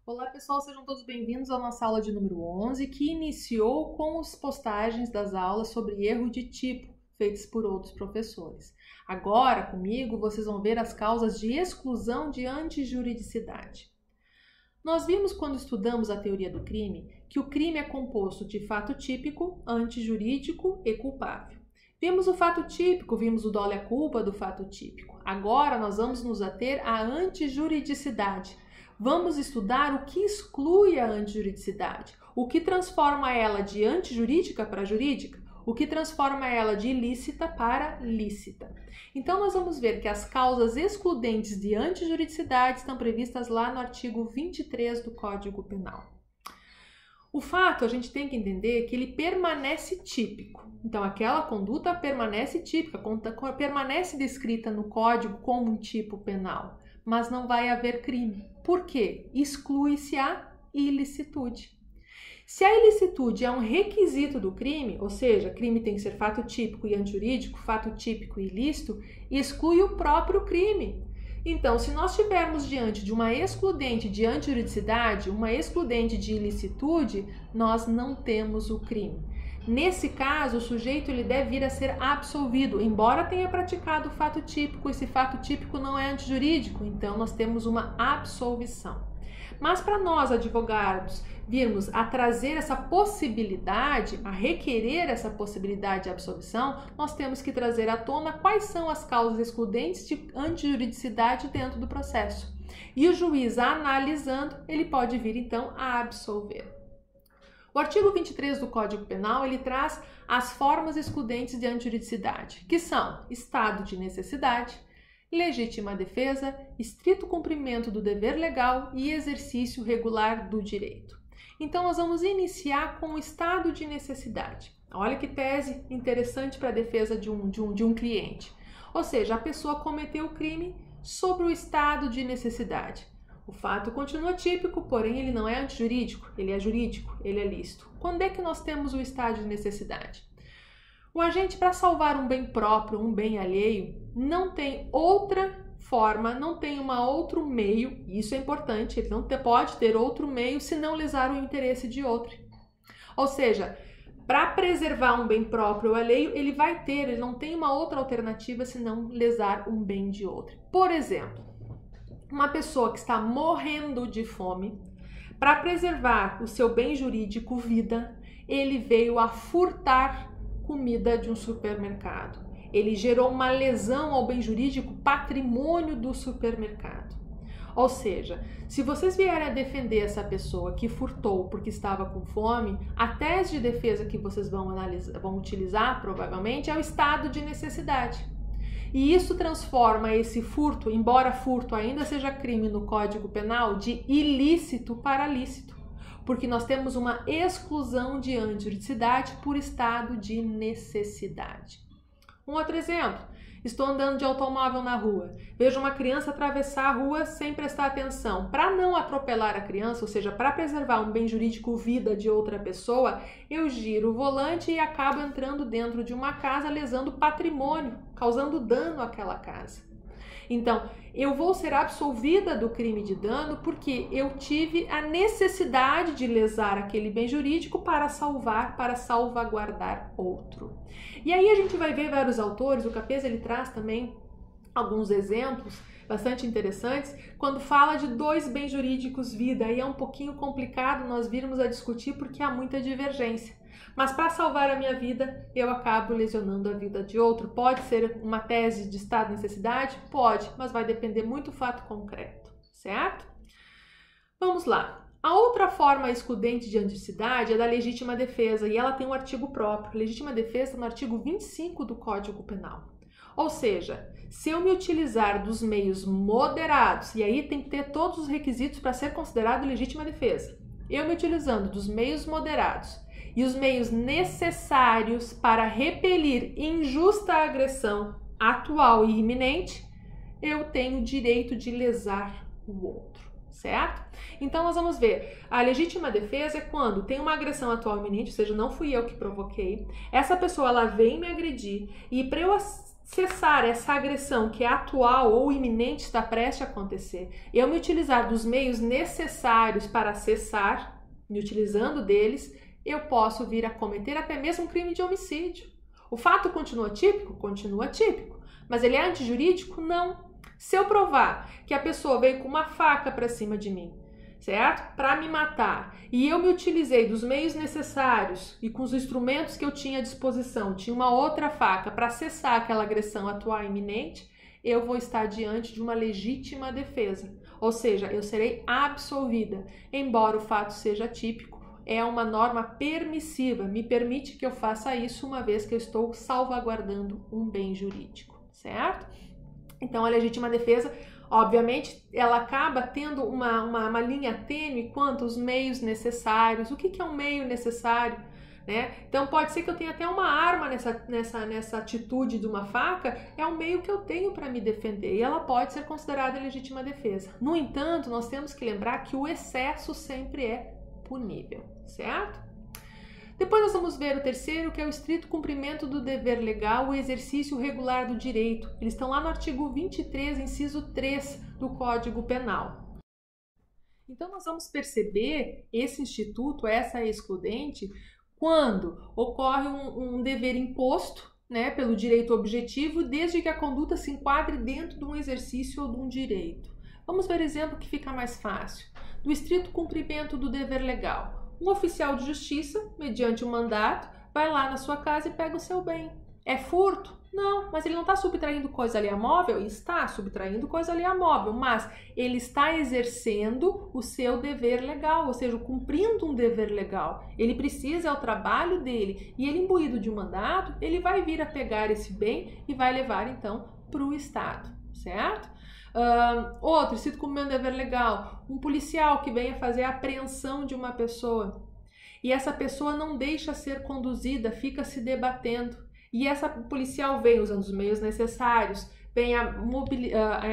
Olá pessoal, sejam todos bem-vindos à nossa aula de número 11, que iniciou com as postagens das aulas sobre erro de tipo, feitas por outros professores. Agora, comigo, vocês vão ver as causas de exclusão de antijuridicidade. Nós vimos quando estudamos a teoria do crime, que o crime é composto de fato típico, antijurídico e culpável. Vimos o fato típico, vimos o dolo culpa do fato típico. Agora nós vamos nos ater à antijuridicidade. Vamos estudar o que exclui a antijuridicidade, o que transforma ela de antijurídica para jurídica, o que transforma ela de ilícita para lícita. Então, nós vamos ver que as causas excludentes de antijuridicidade estão previstas lá no artigo 23 do Código Penal. O fato, a gente tem que entender que ele permanece típico. Então, aquela conduta permanece típica, permanece descrita no Código como um tipo penal, mas não vai haver crime. Por quê? Exclui-se a ilicitude. Se a ilicitude é um requisito do crime, ou seja, crime tem que ser fato típico e antijurídico, fato típico e ilícito, exclui o próprio crime. Então, se nós estivermos diante de uma excludente de antijuridicidade, uma excludente de ilicitude, nós não temos o crime. Nesse caso, o sujeito ele deve vir a ser absolvido, embora tenha praticado o fato típico. Esse fato típico não é antijurídico, então nós temos uma absolvição. Mas para nós, advogados, virmos a trazer essa possibilidade, a requerer essa possibilidade de absolvição, nós temos que trazer à tona quais são as causas excludentes de antijuridicidade dentro do processo. E o juiz, analisando, ele pode vir então a absolver. O artigo 23 do Código Penal, ele traz as formas excludentes de antijuridicidade, que são estado de necessidade, legítima defesa, estrito cumprimento do dever legal e exercício regular do direito. Então, nós vamos iniciar com o estado de necessidade. Olha que tese interessante para a defesa de um cliente. Ou seja, a pessoa cometeu o crime sobre o estado de necessidade. O fato continua típico, porém ele não é antijurídico, ele é jurídico, ele é lícito. Quando é que nós temos o estado de necessidade? O agente, para salvar um bem próprio, um bem alheio, não tem outra forma, não tem outro meio, isso é importante, ele não pode ter outro meio se não lesar o interesse de outro. Ou seja, para preservar um bem próprio ou alheio, ele não tem uma outra alternativa senão lesar um bem de outro. Por exemplo, uma pessoa que está morrendo de fome, para preservar o seu bem jurídico, vida, ele veio a furtar comida de um supermercado. Ele gerou uma lesão ao bem jurídico, patrimônio do supermercado. Ou seja, se vocês vierem a defender essa pessoa que furtou porque estava com fome, a tese de defesa que vocês vão utilizar provavelmente é o estado de necessidade. E isso transforma esse furto, embora furto ainda seja crime no Código Penal, de ilícito para lícito, porque nós temos uma exclusão de antijuridicidade por estado de necessidade. Um outro exemplo, estou andando de automóvel na rua, vejo uma criança atravessar a rua sem prestar atenção. Para não atropelar a criança, ou seja, para preservar um bem jurídico, vida de outra pessoa, eu giro o volante e acabo entrando dentro de uma casa, lesando patrimônio, causando dano àquela casa. Então, eu vou ser absolvida do crime de dano porque eu tive a necessidade de lesar aquele bem jurídico para salvaguardar outro. E aí a gente vai ver vários autores, o Capesa ele traz também alguns exemplos bastante interessantes, quando fala de dois bens jurídicos vida, aí é um pouquinho complicado nós virmos a discutir porque há muita divergência. Mas para salvar a minha vida, eu acabo lesionando a vida de outro. Pode ser uma tese de estado de necessidade? Pode, mas vai depender muito do fato concreto, certo? Vamos lá. A outra forma excludente de antijuridicidade é da legítima defesa, e ela tem um artigo próprio. Legítima defesa está no artigo 25 do Código Penal. Ou seja, se eu me utilizar dos meios moderados, e aí tem que ter todos os requisitos para ser considerado legítima defesa, eu me utilizando dos meios moderados e os meios necessários para repelir injusta agressão atual e iminente, eu tenho o direito de lesar o outro, certo? Então, nós vamos ver, a legítima defesa é quando tem uma agressão atual e iminente, ou seja, não fui eu que provoquei, essa pessoa ela vem me agredir e para eu cessar essa agressão que é atual ou iminente, está prestes a acontecer, eu me utilizar dos meios necessários para cessar, me utilizando deles, eu posso vir a cometer até mesmo um crime de homicídio. O fato continua típico? Continua típico. Mas ele é antijurídico? Não. Se eu provar que a pessoa veio com uma faca para cima de mim, certo? Para me matar, e eu me utilizei dos meios necessários e com os instrumentos que eu tinha à disposição, tinha uma outra faca para cessar aquela agressão atual e iminente, eu vou estar diante de uma legítima defesa. Ou seja, eu serei absolvida, embora o fato seja típico, é uma norma permissiva, me permite que eu faça isso uma vez que eu estou salvaguardando um bem jurídico, certo? Então, a legítima defesa, obviamente, ela acaba tendo uma linha tênue quanto aos meios necessários. O que é um meio necessário? Né? Então, pode ser que eu tenha até uma arma nessa atitude de uma faca, é um meio que eu tenho para me defender e ela pode ser considerada legítima defesa. No entanto, nós temos que lembrar que o excesso sempre é punível, certo? Depois nós vamos ver o terceiro, que é o estrito cumprimento do dever legal, o exercício regular do direito. Eles estão lá no artigo 23, inciso 3 do Código Penal. Então nós vamos perceber esse instituto, essa excludente, quando ocorre um dever imposto, né, pelo direito objetivo, desde que a conduta se enquadre dentro de um exercício ou de um direito. Vamos ver exemplo que fica mais fácil. Do estrito cumprimento do dever legal. Um oficial de justiça, mediante um mandato, vai lá na sua casa e pega o seu bem. É furto? Não, mas ele não está subtraindo coisa alheia móvel? Está subtraindo coisa alheia móvel, mas ele está exercendo o seu dever legal, ou seja, cumprindo um dever legal. Ele precisa, é o trabalho dele, e ele imbuído de um mandato, ele vai vir a pegar esse bem e vai levar então para o Estado, certo? Outro, cito como meu dever legal, um policial que venha fazer a apreensão de uma pessoa e essa pessoa não deixa ser conduzida, fica se debatendo e essa policial vem usando os meios necessários, vem a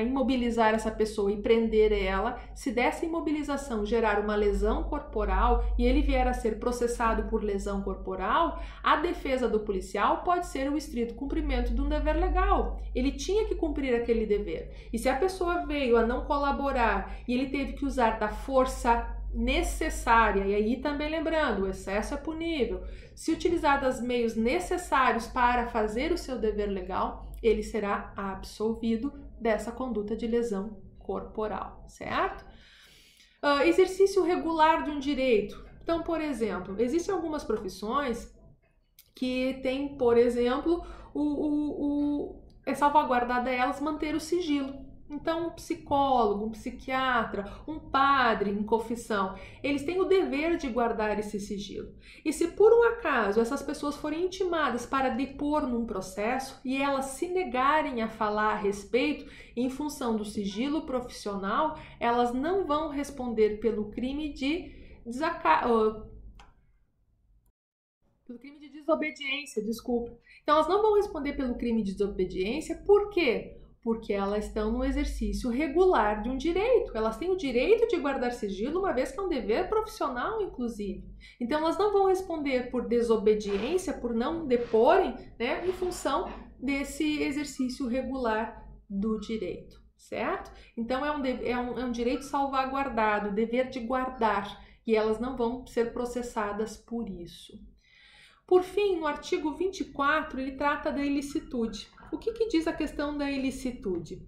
imobilizar essa pessoa e prender ela. Se dessa imobilização gerar uma lesão corporal e ele vier a ser processado por lesão corporal, a defesa do policial pode ser o estrito cumprimento de um dever legal. Ele tinha que cumprir aquele dever. E se a pessoa veio a não colaborar e ele teve que usar da força necessária, e aí também lembrando, o excesso é punível, se utilizar dos meios necessários para fazer o seu dever legal, ele será absolvido dessa conduta de lesão corporal, certo? Exercício regular de um direito. Então, por exemplo, existem algumas profissões que têm, por exemplo, é salvaguardada a elas manter o sigilo. Então, um psicólogo, um psiquiatra, um padre em confissão, eles têm o dever de guardar esse sigilo. E se por um acaso essas pessoas forem intimadas para depor num processo e elas se negarem a falar a respeito em função do sigilo profissional, elas não vão responder pelo crime de desobediência, desculpa. Então, elas não vão responder pelo crime de desobediência, por quê? Porque elas estão no exercício regular de um direito. Elas têm o direito de guardar sigilo, uma vez que é um dever profissional, inclusive. Então, elas não vão responder por desobediência, por não deporem, né, em função desse exercício regular do direito, certo? Então, é um direito salvaguardado, dever de guardar, e elas não vão ser processadas por isso. Por fim, no artigo 24, ele trata da ilicitude. O que diz a questão da ilicitude?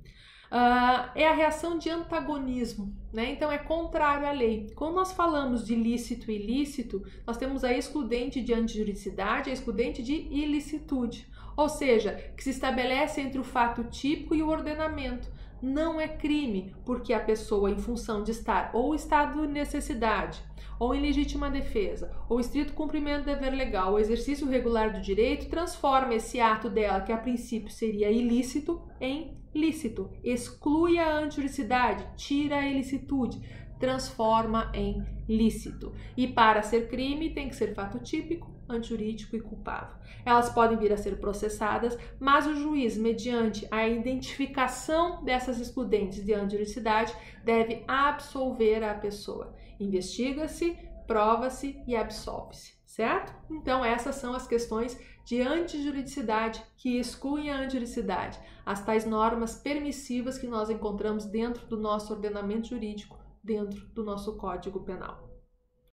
É a reação de antagonismo, né? Então é contrário à lei. Quando nós falamos de lícito e ilícito, nós temos a excludente de antijuridicidade, a excludente de ilicitude, ou seja, que se estabelece entre o fato típico e o ordenamento. Não é crime, porque a pessoa, em função de estar ou estado de necessidade, ou em legítima defesa, ou estrito cumprimento do dever legal, ou exercício regular do direito, transforma esse ato dela, que a princípio seria ilícito, em lícito. Exclui a antijuridicidade, tira a ilicitude, transforma em lícito. E para ser crime tem que ser fato típico, antijurídico e culpável. Elas podem vir a ser processadas, mas o juiz, mediante a identificação dessas excludentes de antijuridicidade, deve absolver a pessoa. Investiga-se, prova-se e absolve-se, certo? Então, essas são as questões de antijuridicidade, que excluem a antijuridicidade, as tais normas permissivas que nós encontramos dentro do nosso ordenamento jurídico, dentro do nosso Código Penal.